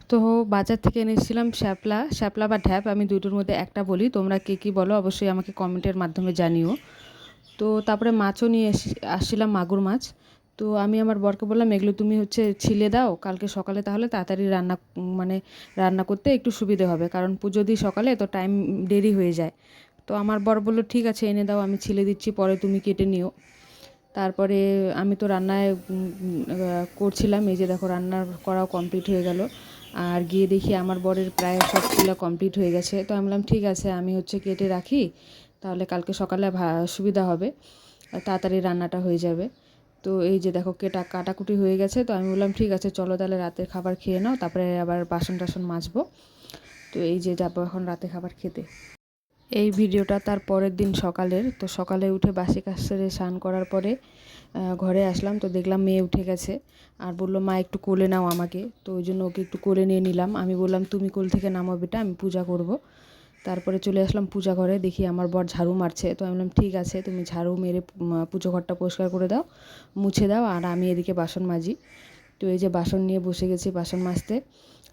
তো বাজার থেকে এনেছিলাম শ্যাপলা বা ঢ্যাপ, আমি দুটোর মধ্যে একটা বলি, তোমরা কে কী বলো অবশ্যই আমাকে কমেন্টের মাধ্যমে জানিও। তো তারপরে মাছও নিয়ে আসছিলাম, মাগুর মাছ। তো আমি আমার বরকে বললাম, এগুলো তুমি ছিলে দাও, কালকে সকালে তাহলে তাড়াতাড়ি মানে রান্না করতে একটু সুবিধে হবে, কারণ পুজো দিই সকালে, তো টাইম দেরি হয়ে যায়। তো আমার বর বললো ঠিক আছে এনে দাও, আমি ছিলে দিচ্ছি, পরে তুমি কেটে নিও। তারপরে আমি তো রান্নায় করছিলাম, এই যে দেখো রান্নার করাও কমপ্লিট হয়ে গেল। আর গিয়ে দেখি আমার বরের প্রায় সব চুলা কমপ্লিট হয়ে গেছে। তো আমি বললাম ঠিক আছে, আমি কেটে রাখি, তাহলে কালকে সকালে সুবিধা হবে, তাড়াতাড়ি রান্নাটা হয়ে যাবে। তো এই যে দেখো কাটাকুটি হয়ে গেছে। তো আমি বললাম ঠিক আছে চলো তাহলে রাতের খাবার খেয়ে নাও, তারপরে আবার বাসন টাসন মাজবো। তো এই যে যাবো এখন রাতে খাবার খেতে। এই ভিডিওটা তার পরের দিন সকালের। তো সকালে উঠে বাসি কাজ সেরে স্নান করার পরে ঘরে আসলাম, তো দেখলাম মেয়ে উঠে গেছে আর বললো মা একটু কোলে নাও আমাকে। তো ওই জন্য ওকে একটু কোলে নিয়ে নিলাম। আমি বললাম তুমি কোল থেকে নামো বেটা, আমি পূজা করব। তারপরে চলে আসলাম পূজা ঘরে, দেখি আমার বর ঝাড়ু মারছে। তো আমি বললাম ঠিক আছে তুমি ঝাড়ু মেরে পুজো ঘরটা পরিষ্কার করে দাও, মুছে দাও, আর আমি এদিকে বাসন মাজি। তো এই যে বাসন নিয়ে বসে গেছি বাসন মাজতে।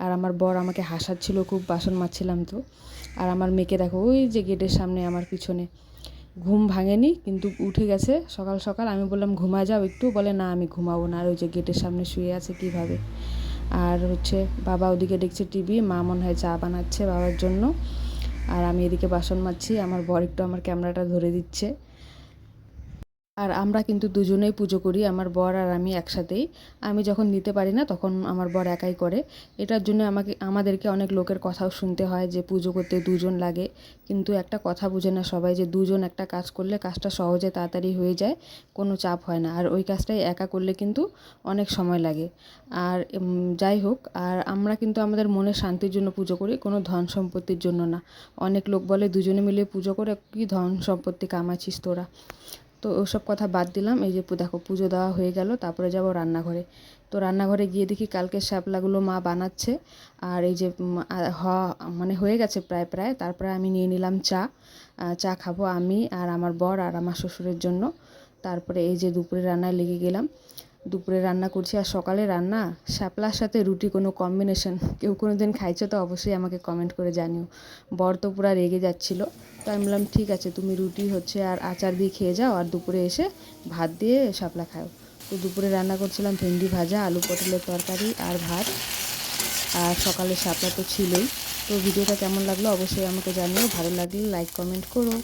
আর আমার বর আমাকে হাসাচ্ছিল খুব, বাসন মাজছিলাম তো। আর আমার মেয়েকে দেখো ওই যে গেটের সামনে আমার পিছনে, ঘুম ভাঙেনি কিন্তু উঠে গেছে সকাল সকাল। আমি বললাম ঘুমা যাও একটু, বলে না আমি ঘুমাবো না। আর ওই যে গেটের সামনে শুয়ে আছে কীভাবে। আর বাবা ওদিকে দেখছে টিভি, মা মনে হয় চা বানাচ্ছে বাবার জন্য। আর আমি এদিকে বাসন মাজছি, আমার বর একটু আমার ক্যামেরাটা ধরে দিচ্ছে। আর আমরা কিন্তু দুজনেই পুজো করি, আমার বর আর আমি একসাথেই। আমি যখন নিতে পারি না তখন আমার বর একাই করে। এটার জন্য আমাদেরকে অনেক লোকের কথাও শুনতে হয় যে পুজো করতে দুজন লাগে, কিন্তু একটা কথা বুঝে না সবাই, যে দুজন একটা কাজ করলে কাজটা সহজে তাড়াতাড়ি হয়ে যায়, কোনো চাপ হয় না। আর ওই কাজটাই একা করলে কিন্তু অনেক সময় লাগে। আর যাই হোক, আর আমরা কিন্তু আমাদের মনের শান্তির জন্য পুজো করি, কোনো ধন সম্পত্তির জন্য না। অনেক লোক বলে দুজনে মিলে পুজো করে কী ধন সম্পত্তি কামাচ্ছিস তোরা। তো ওসব কথা বাদ দিলাম। এই যে দেখো পুজো দেওয়া হয়ে গেল, তারপরে যাব রান্নাঘরে। তো রান্নাঘরে গিয়ে দেখি কালকের শাপলাগুলো মা বানাচ্ছে। আর এই যে মানে হয়ে গেছে প্রায় প্রায়। তারপরে আমি নিয়ে নিলাম চা খাবো আমি আর আমার বর আর আমার শ্বশুরের জন্য। তারপরে এই যে দুপুরে রান্নায় লেগে গেলাম। দুপুরে রান্না করছি, আর সকালে রান্না শাপলার সাথে রুটি, কোনো কম্বিনেশন কেউ কোনো দিন খাইছো তো অবশ্যই আমাকে কমেন্ট করে জানিও। বর তো পুরো রেগে যাচ্ছিল। তো আমি বললাম ঠিক আছে তুমি রুটি আর আচার দিয়ে খেয়ে যাও, আর দুপুরে এসে ভাত দিয়ে শাপলা খাও। তো দুপুরে রান্না করছিলাম ভেন্ডি ভাজা, আলু পটলের তরকারি আর ভাত। আর সকালে শাপলা তো ছিলই। তো ভিডিওটা কেমন লাগলো অবশ্যই আমাকে জানিও, ভালো লাগলে লাইক কমেন্ট করো।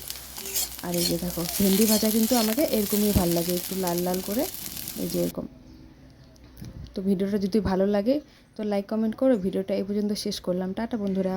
আর এই যে দেখো ভেন্ডি ভাজা কিন্তু আমাকে এরকমই ভালো লাগে, একটু লাল লাল করে, এই যে এরকম। তো ভিডিওটা যদি ভালো লাগে তো লাইক কমেন্ট করো। ভিডিওটা এই পর্যন্ত শেষ করলাম, টাটা বন্ধুরা।